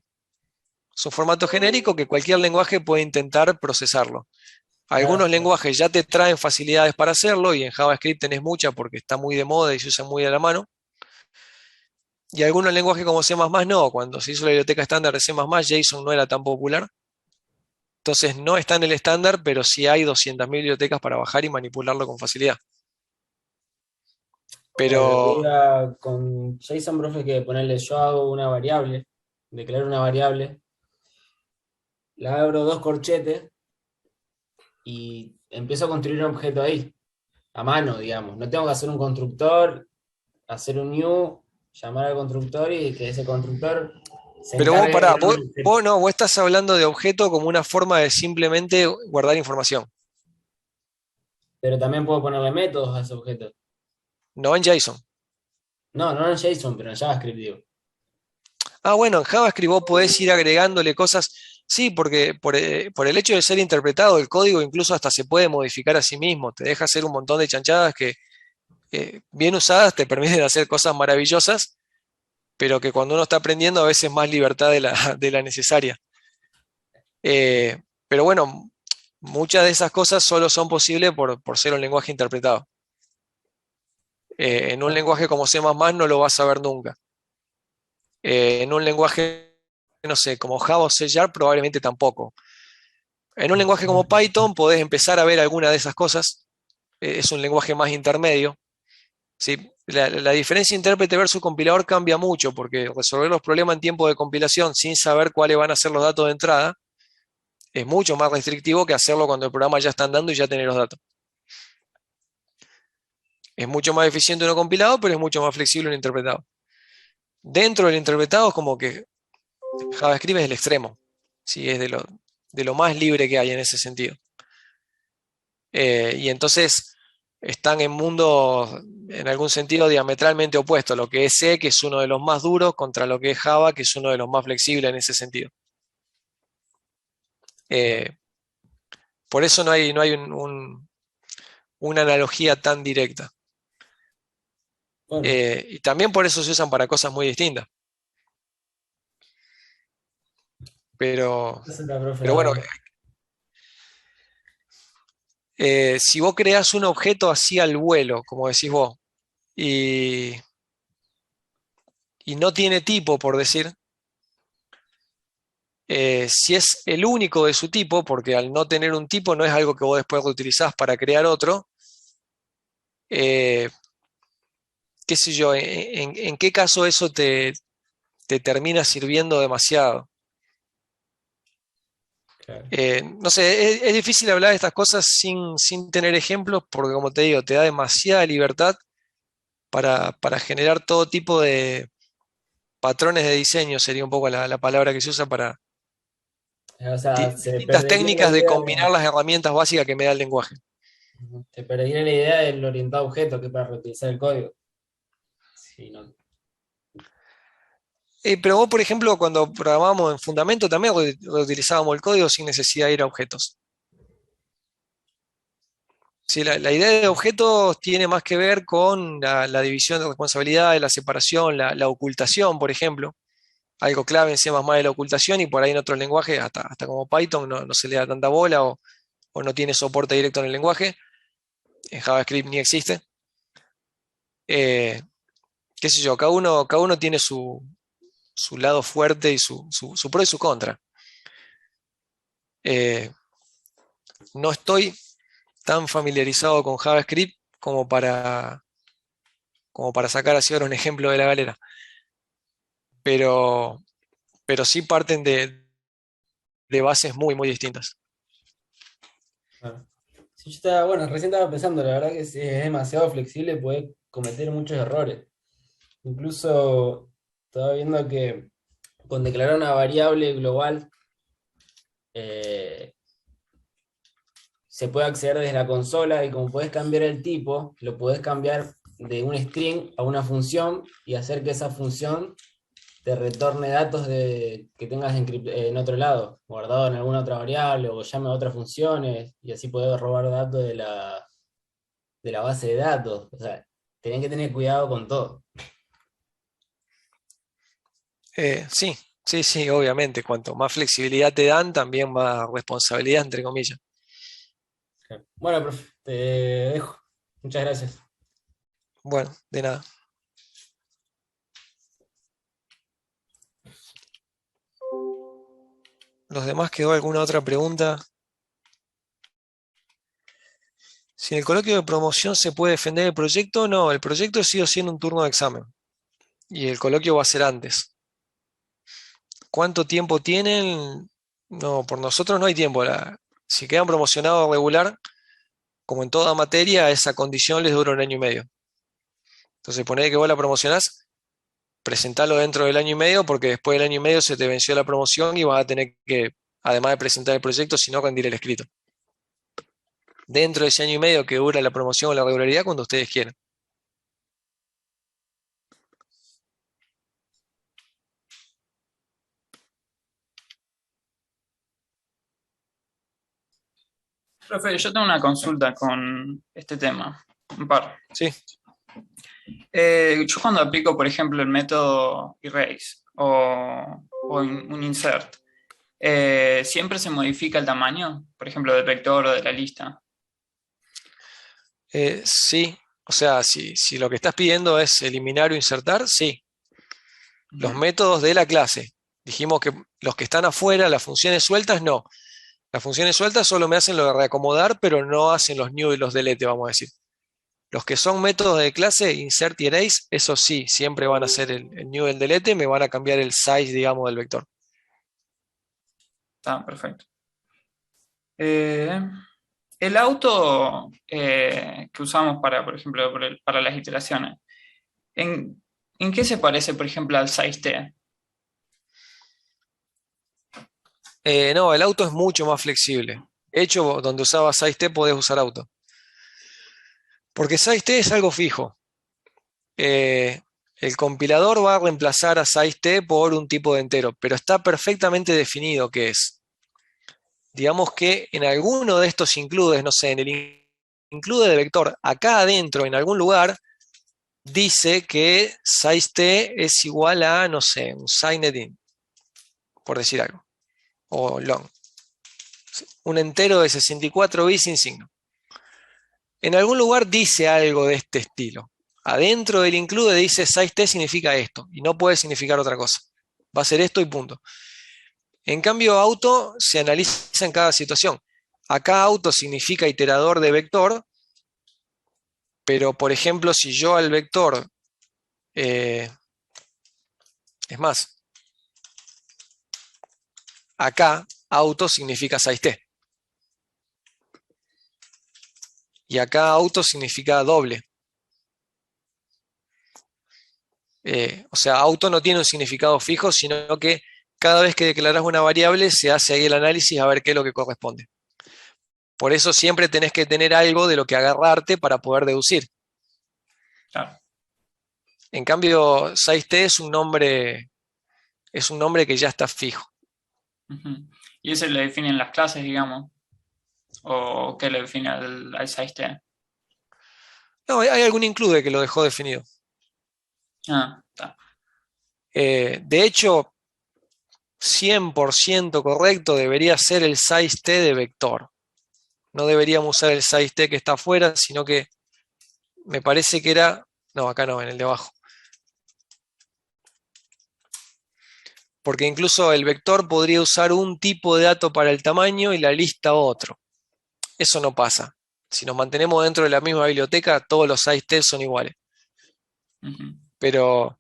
Speaker 1: Es un formato genérico que cualquier lenguaje puede intentar procesarlo.
Speaker 2: claro,
Speaker 1: Algunos lenguajes ya te traen facilidades para hacerlo y en JavaScript tenés muchas porque está muy de moda y se usa muy a la mano. Y algunos lenguajes como C++ no, cuando se hizo la biblioteca estándar de C++, JSON no era tan popular. Entonces no está en el estándar, pero sí hay 200.000 bibliotecas para bajar y manipularlo con facilidad.
Speaker 2: Bueno, lo que
Speaker 1: Pero,
Speaker 2: iba con JSON, profe, es que ponerle yo hago una variable, declaro una variable, la abro dos corchetes y empiezo a construir un objeto ahí, a mano, digamos. No tengo que hacer un constructor, hacer un new, llamar al constructor y que ese constructor se
Speaker 1: pero vos
Speaker 2: encargue
Speaker 1: pará,
Speaker 2: en
Speaker 1: vos no, vos estás hablando de objeto como una forma de simplemente guardar información,
Speaker 2: pero también puedo ponerle métodos a ese objeto.
Speaker 1: no en JSON.
Speaker 2: No, no en JSON, pero en JavaScript, digo.
Speaker 1: Ah, bueno, en JavaScript vos podés ir agregándole cosas. Sí, porque por el hecho de ser interpretado, el código incluso hasta se puede modificar a sí mismo. Te deja hacer un montón de chanchadas que bien usadas te permiten hacer cosas maravillosas, pero que cuando uno está aprendiendo a veces más libertad de la, de la necesaria. Pero bueno, muchas de esas cosas solo son posibles por ser un lenguaje interpretado. En un lenguaje como C++ no lo vas a ver nunca. En un lenguaje, no sé, como Java o C Sharp probablemente tampoco. En un lenguaje como Python podés empezar a ver alguna de esas cosas. Es un lenguaje más intermedio. ¿Sí? La diferencia intérprete versus compilador cambia mucho porque resolver los problemas en tiempo de compilación sin saber cuáles van a ser los datos de entrada es mucho más restrictivo que hacerlo cuando el programa ya está andando y ya tiene los datos. Es mucho más eficiente uno compilado, pero es mucho más flexible uno interpretado. Dentro del interpretado es como que JavaScript es el extremo. ¿Sí? Es de lo más libre que hay en ese sentido. Y entonces están en mundos, en algún sentido, diametralmente opuestos. Lo que es C, que es uno de los más duros, contra lo que es Java, que es uno de los más flexibles en ese sentido. Eh, por eso no hay una analogía tan directa.
Speaker 2: Bueno,
Speaker 1: Y también por eso se usan para cosas muy distintas. Pero,
Speaker 2: esa es la profe,
Speaker 1: pero
Speaker 2: la
Speaker 1: bueno,
Speaker 2: verdad.
Speaker 1: si vos creás un objeto así al vuelo, como decís vos, y, y no tiene tipo, por decir, si es el único de su tipo, porque al no tener un tipo no es algo que vos después reutilizás para crear otro, eh, qué sé yo, en qué caso eso te termina sirviendo demasiado.
Speaker 2: Claro.
Speaker 1: No sé, es difícil hablar de estas cosas sin tener ejemplos, porque como te digo, te da demasiada libertad para generar todo tipo de patrones de diseño, sería un poco la palabra que se usa para
Speaker 2: O sea, se
Speaker 1: distintas
Speaker 2: perdería la
Speaker 1: técnicas de
Speaker 2: idea,
Speaker 1: combinar las herramientas básicas que me da el lenguaje.
Speaker 2: se perdería la idea del orientado a objeto, que es para reutilizar el código. Sí, no.
Speaker 1: Pero vos, por ejemplo, cuando programábamos en Fundamento también reutilizábamos el código sin necesidad de ir a objetos. Sí, la idea de objetos tiene más que ver con la división de responsabilidades, la separación, la ocultación, por ejemplo. Algo clave en C++ es la ocultación y por ahí en otros lenguajes, hasta como Python, no se le da tanta bola o no tiene soporte directo en el lenguaje. En JavaScript ni existe. Eh, Qué sé yo, cada uno tiene su lado fuerte y su pro y su contra. Eh, no estoy tan familiarizado con JavaScript como para sacar así ahora un ejemplo de la galera, pero, pero sí parten de bases muy, muy distintas.
Speaker 2: Claro. Sí, yo estaba, bueno, recién estaba pensando, la verdad que si es demasiado flexible, puede cometer muchos errores. Incluso estaba viendo que con declarar una variable global eh, se puede acceder desde la consola y como puedes cambiar el tipo, lo puedes cambiar de un string a una función y hacer que esa función te retorne datos que tengas en otro lado, guardado en alguna otra variable o llame a otras funciones y así poder robar datos de la base de datos. O sea, tenés que tener cuidado con todo.
Speaker 1: Sí, sí, sí, obviamente. Cuanto más flexibilidad te dan, también más responsabilidad, entre comillas.
Speaker 2: Bueno, profe, te dejo. Muchas gracias.
Speaker 1: Bueno, de nada. ¿Los demás quedó alguna otra pregunta? Si en el coloquio de promoción se puede defender el proyecto, no, el proyecto sigue siendo un turno de examen y el coloquio va a ser antes. ¿Cuánto tiempo tienen? No, por nosotros no hay tiempo. Si quedan promocionados regular, como en toda materia, esa condición les dura 1 año y medio. Entonces, ponele que vos la promocionás, presentalo dentro del 1 año y medio, porque después del 1 año y medio se te venció la promoción y vas a tener que, además de presentar el proyecto, si no, rendir el escrito. Dentro de ese 1 año y medio que dura la promoción o la regularidad, cuando ustedes quieran.
Speaker 3: Profe, yo tengo una consulta con este tema. Un par.
Speaker 1: Sí.
Speaker 3: Yo cuando aplico, por ejemplo, el método erase o un insert, ¿siempre se modifica el tamaño, por ejemplo, del vector o de la lista?
Speaker 1: Sí, o sea, si lo que estás pidiendo es eliminar o insertar, sí. Los métodos de la clase. Dijimos que los que están afuera, las funciones sueltas, no. Las funciones sueltas solo me hacen lo de reacomodar, pero no hacen los new y los delete, vamos a decir. Los que son métodos de clase, insert y erase, eso sí, siempre van a ser el new y el delete, me van a cambiar el size, digamos, del vector.
Speaker 3: Está perfecto. El auto que usamos para, por ejemplo, para las iteraciones, ¿en qué se parece, por ejemplo, al size-t?
Speaker 1: No, el auto es mucho más flexible. De hecho, donde usaba size-t podés usar auto. Porque size-t es algo fijo. El compilador va a reemplazar a size-t por un tipo de entero, pero está perfectamente definido qué es. Digamos que en alguno de estos includes, no sé, en el include de vector, acá adentro, en algún lugar, dice que size-t es igual a, no sé, un signed-in, por decir algo, o long. Un entero de 64 bits sin signo. En algún lugar dice algo de este estilo. Adentro del include dice size-t significa esto, y no puede significar otra cosa. Va a ser esto y punto. En cambio, auto se analiza en cada situación. Acá auto significa iterador de vector, pero por ejemplo, si yo al vector, es más, acá auto significa size-t. Y acá auto significa doble. O sea, auto no tiene un significado fijo, sino que cada vez que declaras una variable se hace ahí el análisis a ver qué es lo que corresponde. Por eso siempre tenés que tener algo de lo que agarrarte para poder deducir.
Speaker 3: Claro.
Speaker 1: En cambio, size-t es un nombre que ya está fijo.
Speaker 3: ¿Y ese le definen las clases, digamos? ¿O qué le define al size-t?
Speaker 1: No, hay algún include que lo dejó definido.
Speaker 3: Ah, está.
Speaker 1: De hecho, 100% correcto debería ser el size-t de vector. No deberíamos usar el size-t que está afuera, sino que me parece que era... No, acá no, en el de abajo. Porque incluso el vector podría usar un tipo de dato para el tamaño y la lista otro. Eso no pasa. Si nos mantenemos dentro de la misma biblioteca, todos los size-t son iguales. Pero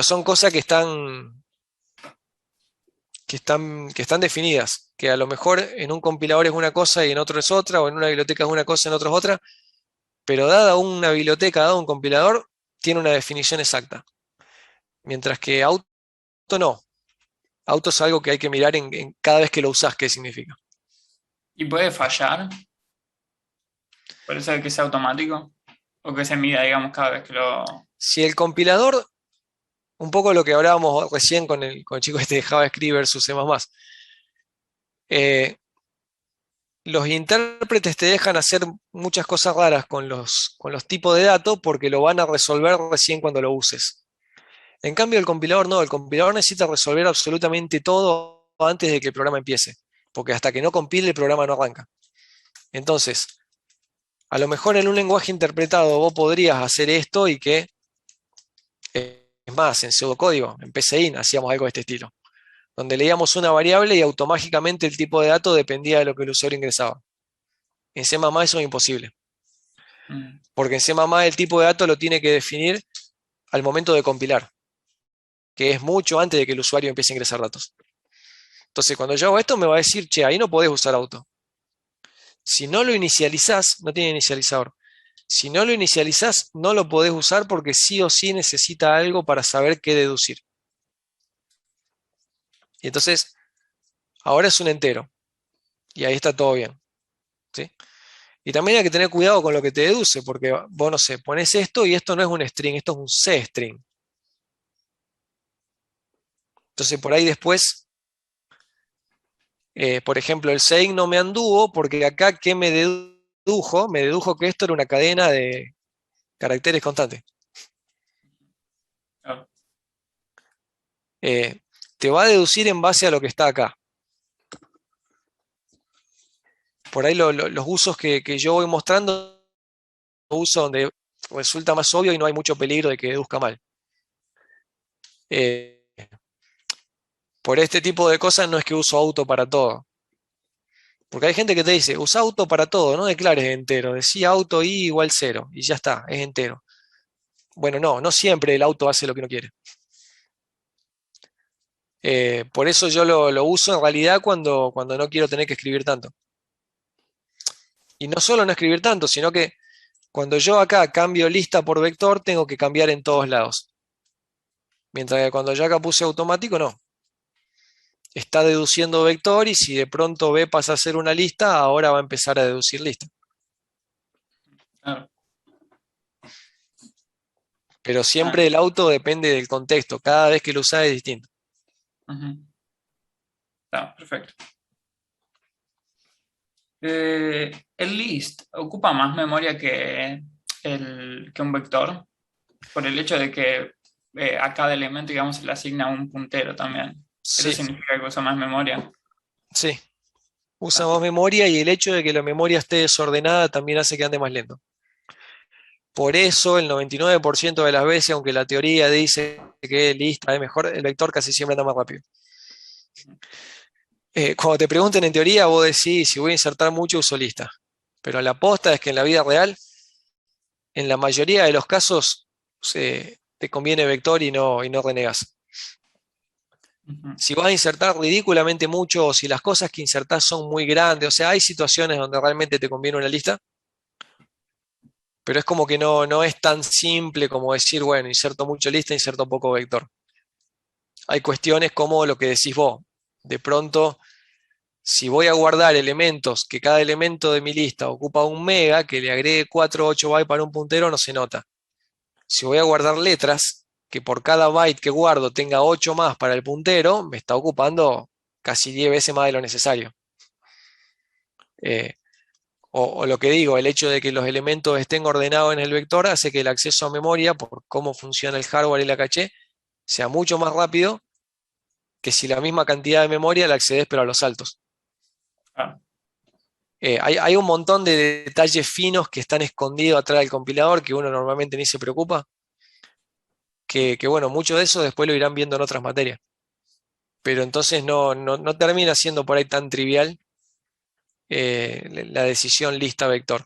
Speaker 1: son cosas que están definidas, que a lo mejor en un compilador es una cosa y en otro es otra, o en una biblioteca es una cosa y en otro es otra, pero dada una biblioteca, dado un compilador, tiene una definición exacta. Mientras que auto no. Auto es algo que hay que mirar en cada vez que lo usás, qué significa.
Speaker 3: ¿Y puede fallar? ¿Puede ser que sea automático? ¿O que se mida, digamos, cada vez que lo...?
Speaker 1: Si el compilador, un poco lo que hablábamos recién con el chico este de JavaScript versus C++, los intérpretes te dejan hacer muchas cosas raras con los tipos de datos porque lo van a resolver recién cuando lo uses. En cambio, el compilador no, el compilador necesita resolver absolutamente todo antes de que el programa empiece, porque hasta que no compile el programa no arranca. Entonces, a lo mejor en un lenguaje interpretado vos podrías hacer esto y que, es más, en pseudocódigo, en PCIN hacíamos algo de este estilo. donde leíamos una variable y automáticamente el tipo de dato dependía de lo que el usuario ingresaba. En C++ eso es imposible,
Speaker 3: Mm.
Speaker 1: porque en C++ el tipo de dato lo tiene que definir al momento de compilar, que es mucho antes de que el usuario empiece a ingresar datos. Entonces, cuando yo hago esto, me va a decir, che, ahí no podés usar auto. Si no lo inicializás, no tiene inicializador. Si no lo inicializás, no lo podés usar porque sí o sí necesita algo para saber qué deducir. Y entonces, ahora es un entero. Y ahí está todo bien. ¿Sí? Y también hay que tener cuidado con lo que te deduce, porque vos, no sé, pones esto y esto no es un string, esto es un C-string. Entonces, por ahí después, por ejemplo, el SEIN no me anduvo porque acá, ¿qué me dedujo? Me dedujo que esto era una cadena de caracteres constantes.
Speaker 3: Claro.
Speaker 1: Eh, te va a deducir en base a lo que está acá. Por ahí los usos que yo voy mostrando, uso donde resulta más obvio y no hay mucho peligro de que deduzca mal. Eh, por este tipo de cosas no es que uso auto para todo. Porque hay gente que te dice, usa auto para todo, no declares entero. Decía auto i igual 0 y ya está, es entero. Bueno, no siempre el auto hace lo que uno quiere. Por eso yo lo uso en realidad cuando no quiero tener que escribir tanto. Y no solo no escribir tanto, sino que cuando yo acá cambio lista por vector, tengo que cambiar en todos lados. Mientras que cuando yo acá puse automático, no. Está deduciendo vector y si de pronto B pasa a ser una lista, ahora va a empezar a deducir lista.
Speaker 3: Claro.
Speaker 1: Pero
Speaker 3: Ah,
Speaker 1: siempre el auto depende del contexto. Cada vez que lo usas es distinto.
Speaker 3: ujú. Está, perfecto. El list ocupa más memoria que un vector, por el hecho de que a cada elemento, digamos, se le asigna un puntero también. Eso
Speaker 1: Sí,
Speaker 3: significa que usa más memoria.
Speaker 1: sí. Usa
Speaker 3: Ah,
Speaker 1: más memoria y el hecho de que la memoria esté desordenada también hace que ande más lento. Por eso el 99% de las veces, aunque la teoría dice que lista es mejor, el vector casi siempre anda más rápido. Cuando te pregunten en teoría, vos decís, si voy a insertar mucho, uso lista. Pero la aposta es que en la vida real, en la mayoría de los casos, te conviene vector y no renegas.
Speaker 3: ujú.
Speaker 1: Si vas a insertar ridículamente mucho o si las cosas que insertás son muy grandes, o sea, hay situaciones donde realmente te conviene una lista, pero es como que no es tan simple como decir, bueno, inserto mucho lista, inserto poco vector. Hay cuestiones como lo que decís vos. De pronto, si voy a guardar elementos, que cada elemento de mi lista ocupa 1 mega, que le agregue 4 o 8 bytes para un puntero, no se nota. Si voy a guardar letras, que por cada byte que guardo tenga 8 más para el puntero, me está ocupando casi 10 veces más de lo necesario. Eh, o lo que digo, el hecho de que los elementos estén ordenados en el vector hace que el acceso a memoria, por cómo funciona el hardware y la caché, sea mucho más rápido que si la misma cantidad de memoria la accedes pero a los saltos.
Speaker 3: Ah,
Speaker 1: Hay un montón de detalles finos que están escondidos atrás del compilador que uno normalmente ni se preocupa, que bueno, mucho de eso después lo irán viendo en otras materias. Pero entonces no termina siendo por ahí tan trivial la decisión lista vector.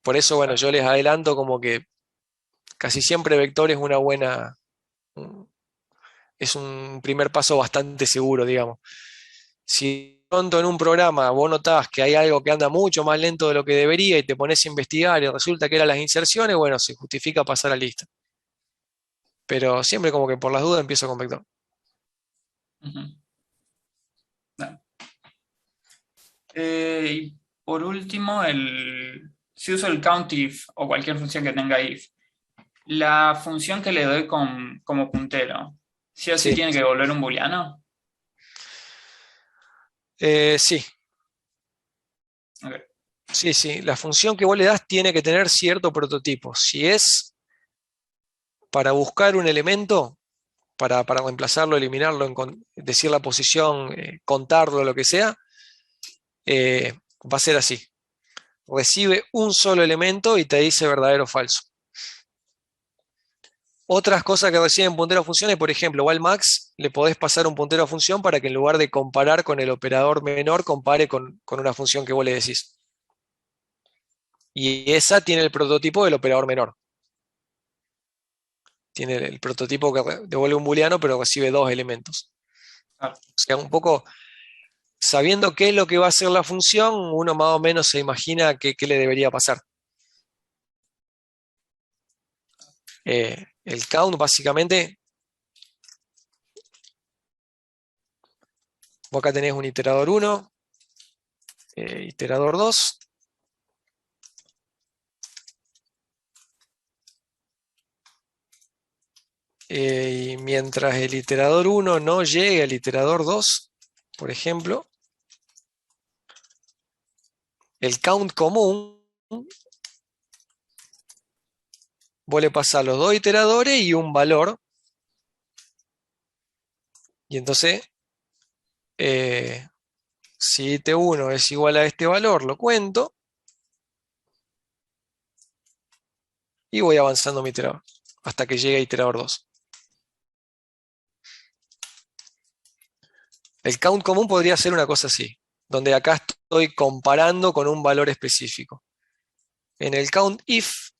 Speaker 1: Por eso, bueno,
Speaker 3: ah,
Speaker 1: yo les adelanto como que casi siempre vector es es un primer paso bastante seguro, digamos. Si de pronto en un programa vos notás que hay algo que anda mucho más lento de lo que debería y te pones a investigar y resulta que eran las inserciones, bueno, se justifica pasar a lista. Pero siempre como que por las dudas empiezo con vector.
Speaker 3: ujú. Ah. Y por último, si uso el countif o cualquier función que tenga if, la función que le doy como puntero, ¿sí o sí
Speaker 1: Sí,
Speaker 3: tiene que devolver un booleano?
Speaker 1: sí,
Speaker 3: Ok.
Speaker 1: sí, sí. La función que vos le das tiene que tener cierto prototipo. Si es para buscar un elemento, para reemplazarlo, eliminarlo, decir la posición, contarlo, lo que sea, va a ser así. Recibe un solo elemento y te dice verdadero o falso. Otras cosas que reciben puntero a funciones, por ejemplo, igual max, le podés pasar un puntero a función para que en lugar de comparar con el operador menor, compare con una función que vos le decís. Y esa tiene el prototipo del operador menor. Tiene el prototipo que devuelve un booleano, pero recibe dos elementos.
Speaker 3: Claro.
Speaker 1: O sea, un poco sabiendo qué es lo que va a hacer la función, uno más o menos se imagina qué le debería pasar. El count, básicamente, vos acá tenés un iterador 1, iterador 2. Y mientras el iterador 1 no llegue al iterador 2, por ejemplo, el count común, vos le pasás los dos iteradores y un valor. Y entonces, si it1 es igual a este valor, lo cuento. Y voy avanzando mi iterador hasta que llegue a iterador 2. El count común podría ser una cosa así, donde acá estoy comparando con un valor específico. En el count if,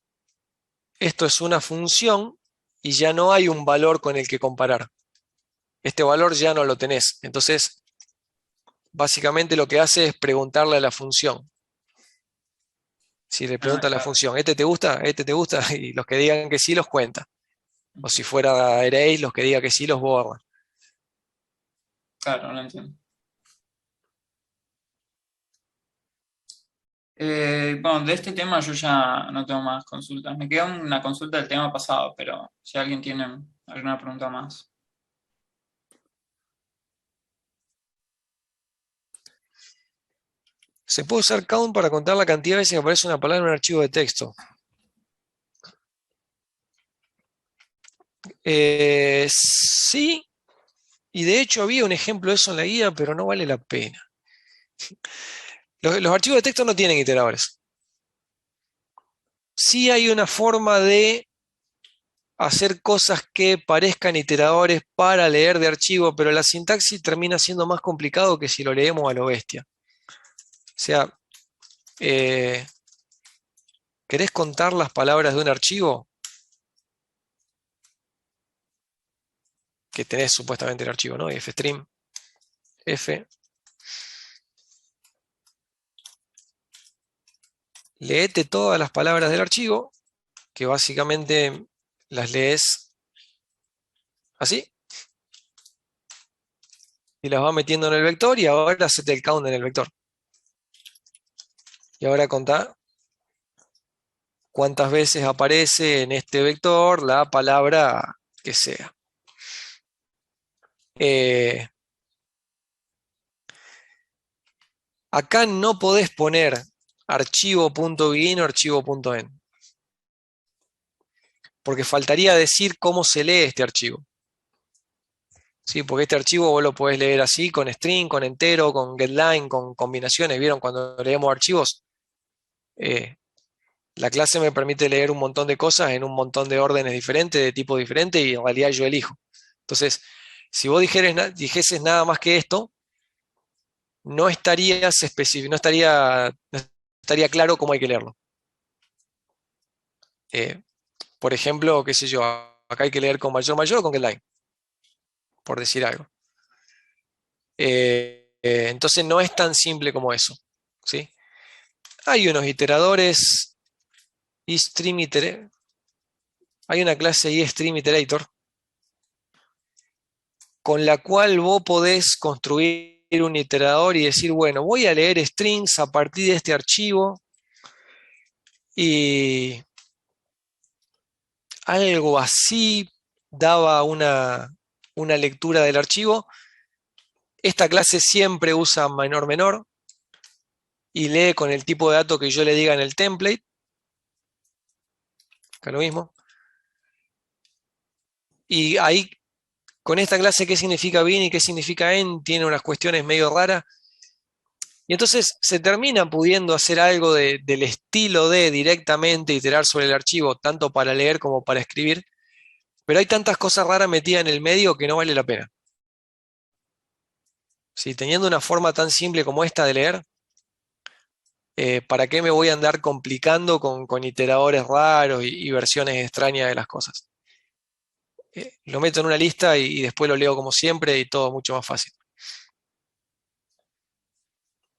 Speaker 1: esto es una función y ya no hay un valor con el que comparar. Este valor ya no lo tenés. Entonces, básicamente lo que hace es preguntarle a la función. Si le pregunta a la función, ¿este te gusta? ¿Este te gusta? Y los que digan que sí los cuenta. O si fuera array, los que digan que sí los borra.
Speaker 3: Claro, no entiendo. Bueno, de este tema yo ya no tengo más consultas. Me queda una consulta del tema pasado, pero si alguien tiene alguna pregunta más.
Speaker 1: Se puede usar count para contar la cantidad de veces que aparece una palabra en un archivo de texto. Sí, y de hecho había un ejemplo de eso en la guía, pero no vale la pena. Los archivos de texto no tienen iteradores. Sí hay una forma de hacer cosas que parezcan iteradores para leer de archivo, pero la sintaxis termina siendo más complicado que si lo leemos a lo bestia. O sea, ¿querés contar las palabras de un archivo? Que tenés supuestamente el archivo, ¿no? Fstream, F. Leete todas las palabras del archivo, que básicamente las lees así, y las vas metiendo en el vector, y ahora hacete el count en el vector. Y ahora contá cuántas veces aparece en este vector la palabra que sea. Acá no podés poner archivo.begin o archivo.end, porque faltaría decir cómo se lee este archivo. ¿Sí? Porque este archivo vos lo podés leer así, con string, con entero, con getLine, con combinaciones. ¿Vieron? Cuando leemos archivos, la clase me permite leer un montón de cosas en un montón de órdenes diferentes, de tipo diferente, y en realidad yo elijo. Entonces, si vos dijeses nada más que esto, no estaría claro cómo hay que leerlo. Por ejemplo, qué sé yo, acá hay que leer con mayor o con getLine, por decir algo. Entonces no es tan simple como eso, ¿sí? Hay unos iteradores, hay una clase iStreamIterator con la cual vos podés construir un iterador y decir, bueno, voy a leer strings a partir de este archivo y algo así daba una lectura del archivo. Esta clase siempre usa menor y lee con el tipo de dato que yo le diga en el template. Acá lo mismo. Y ahí, con esta clase, qué significa bin y qué significa end, tiene unas cuestiones medio raras. Y entonces se termina pudiendo hacer algo del estilo de directamente iterar sobre el archivo, tanto para leer como para escribir, Pero hay tantas cosas raras metidas en el medio que no vale la pena. Si teniendo una forma tan simple como esta de leer, ¿para qué me voy a andar complicando con iteradores raros y versiones extrañas de las cosas? Lo meto en una lista y después lo leo como siempre y todo mucho más fácil.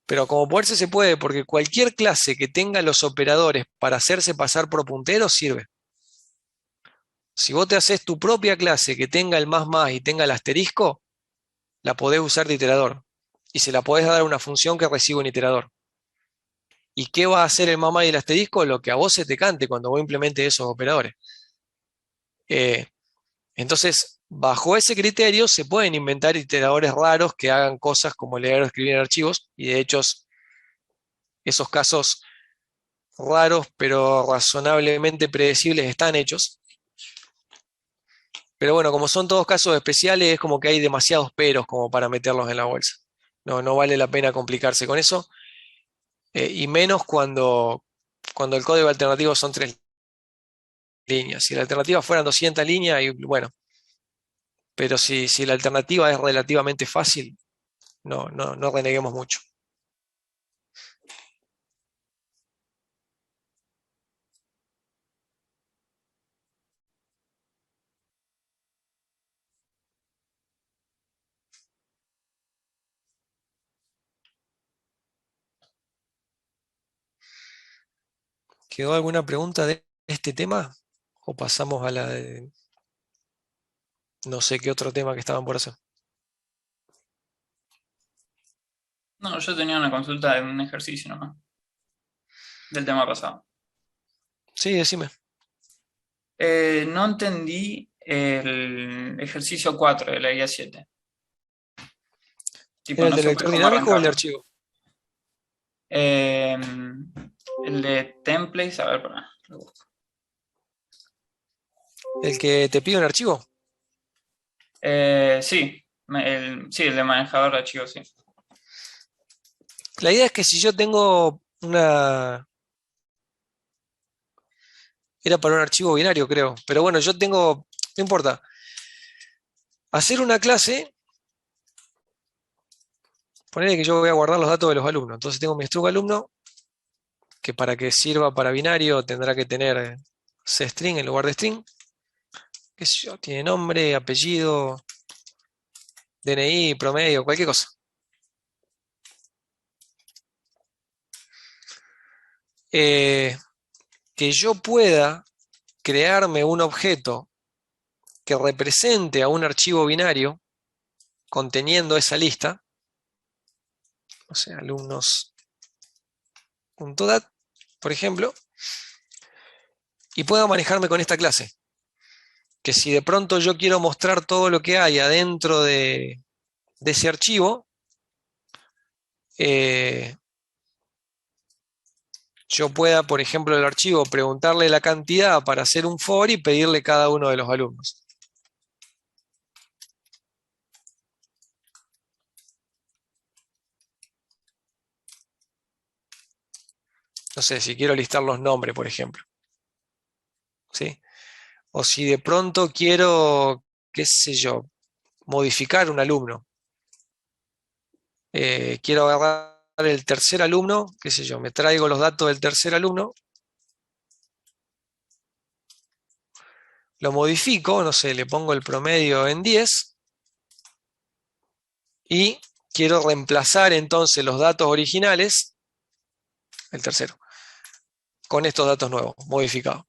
Speaker 1: Pero como poderse se puede, porque cualquier clase que tenga los operadores para hacerse pasar por punteros sirve. Si vos te haces tu propia clase que tenga el más y tenga el asterisco, la podés usar de iterador. Y se la podés dar a una función que recibe un iterador. ¿Y qué va a hacer el más y el asterisco? Lo que a vos se te cante cuando vos implementes esos operadores. Eh, entonces, bajo ese criterio se pueden inventar iteradores raros que hagan cosas como leer o escribir en archivos. Y de hecho, esos casos raros pero razonablemente predecibles están hechos. Pero bueno, como son todos casos especiales, es como que hay demasiados peros como para meterlos en la bolsa. No, no vale la pena complicarse con eso, y menos cuando el código alternativo son 3 líneas. Si la alternativa fueran 200 líneas, y bueno, pero si la alternativa es relativamente fácil, no reneguemos mucho. ¿Quedó alguna pregunta de este tema? ¿O pasamos a la de no sé qué otro tema que estaban por hacer?
Speaker 3: No, yo tenía una consulta de un ejercicio nomás, del tema pasado.
Speaker 1: Sí, decime.
Speaker 3: No entendí el ejercicio 4 de la guía 7. Tipo,
Speaker 1: ¿Era el
Speaker 3: no
Speaker 1: del
Speaker 3: supe
Speaker 1: vector
Speaker 3: cómo
Speaker 1: dinámico o el de
Speaker 3: arrancarlo.
Speaker 1: archivo?
Speaker 3: Eh, el de templates, a ver, para.
Speaker 1: ¿El que te pide un archivo?
Speaker 3: Sí, sí, el de manejador de archivos, sí.
Speaker 1: La idea es que si yo tengo una... Era para un archivo binario, creo. Pero bueno, yo tengo... No importa. Hacer una clase... Ponerle que yo voy a guardar los datos de los alumnos. Entonces tengo mi struct alumno, que para que sirva para binario tendrá que tener string en lugar de string. Qué sé yo, tiene nombre, apellido, DNI, promedio, cualquier cosa. Eh, que yo pueda crearme un objeto que represente a un archivo binario conteniendo esa lista, o sea, alumnos.dat, por ejemplo, y pueda manejarme con esta clase. Que si de pronto yo quiero mostrar todo lo que hay adentro de ese archivo, eh, yo pueda, por ejemplo, el archivo preguntarle la cantidad para hacer un for y pedirle cada uno de los alumnos. No sé, si quiero listar los nombres, por ejemplo. ¿Sí? O si de pronto quiero, qué sé yo, modificar un alumno. Quiero agarrar el tercer alumno, qué sé yo, me traigo los datos del tercer alumno, lo modifico, no sé, le pongo el promedio en 10 y quiero reemplazar entonces los datos originales, el tercero, con estos datos nuevos, modificados.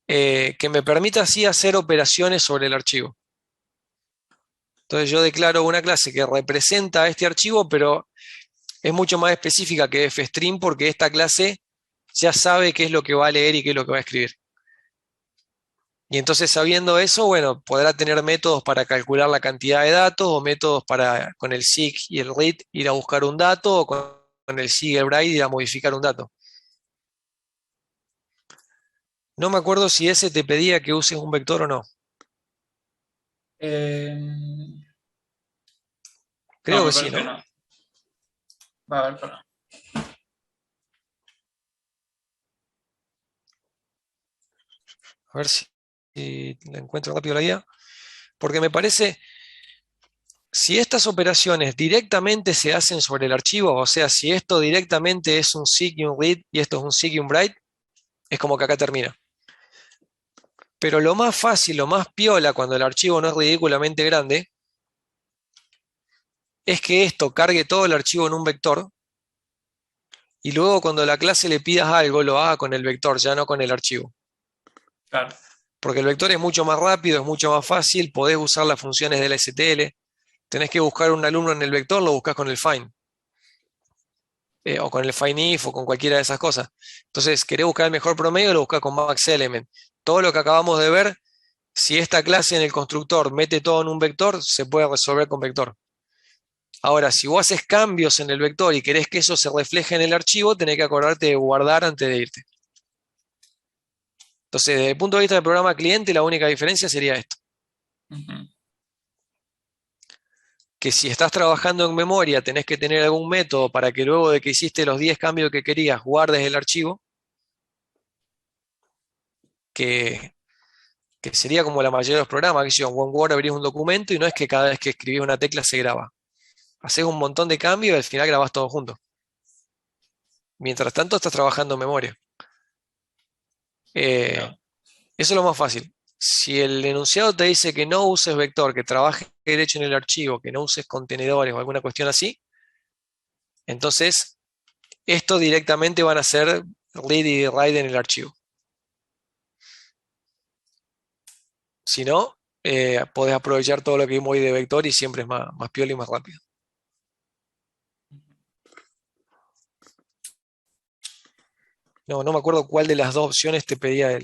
Speaker 1: Que me permita así hacer operaciones sobre el archivo. Entonces yo declaro una clase que representa a este archivo, pero es mucho más específica que fstream porque esta clase ya sabe qué es lo que va a leer y qué es lo que va a escribir. Y entonces sabiendo eso, bueno, podrá tener métodos para calcular la cantidad de datos o métodos para con el seek y el read ir a buscar un dato o con el seek y el write ir a modificar un dato. No me acuerdo si ese te pedía que uses un vector o no.
Speaker 3: Eh, no,
Speaker 1: Creo
Speaker 3: me
Speaker 1: que sí,
Speaker 3: parece que
Speaker 1: ¿no?
Speaker 3: no. Va a ver, para.
Speaker 1: A ver si la encuentro rápido la guía. Porque me parece, si estas operaciones directamente se hacen sobre el archivo, o sea, si esto directamente es un seek y un read y esto es un seek y un write, es como que acá termina. Pero lo más fácil, lo más piola cuando el archivo no es ridículamente grande, es que esto cargue todo el archivo en un vector y luego cuando la clase le pidas algo, lo haga con el vector, ya no con el archivo.
Speaker 3: Claro,
Speaker 1: Porque el vector es mucho más rápido, es mucho más fácil, podés usar las funciones de la STL. Tenés que buscar un alumno en el vector, lo buscas con el find. O con el find_if o con cualquiera de esas cosas. Entonces, querés buscar el mejor promedio, lo buscas con max_element. Todo lo que acabamos de ver, si esta clase en el constructor mete todo en un vector, se puede resolver con vector. Ahora, si vos haces cambios en el vector y querés que eso se refleje en el archivo, tenés que acordarte de guardar antes de irte. Entonces, desde el punto de vista del programa cliente, la única diferencia sería esto.
Speaker 3: ujú,
Speaker 1: Que si estás trabajando en memoria, tenés que tener algún método para que luego de que hiciste los 10 cambios que querías, guardes el archivo, que, que sería como la mayoría de los programas, que si en OneWord abrís un documento y no es que cada vez que escribís una tecla se graba. Haces un montón de cambios y al final grabás todo junto. Mientras tanto, estás trabajando en memoria. Eh,
Speaker 3: claro,
Speaker 1: Eso es lo más fácil. Si el enunciado te dice que no uses vector, que trabajes derecho en el archivo, que no uses contenedores o alguna cuestión así, entonces esto directamente van a ser read y write en el archivo. Si no, podés aprovechar todo lo que vimos hoy de vector y siempre es más piola y más rápido. No me acuerdo cuál de las dos opciones te pedía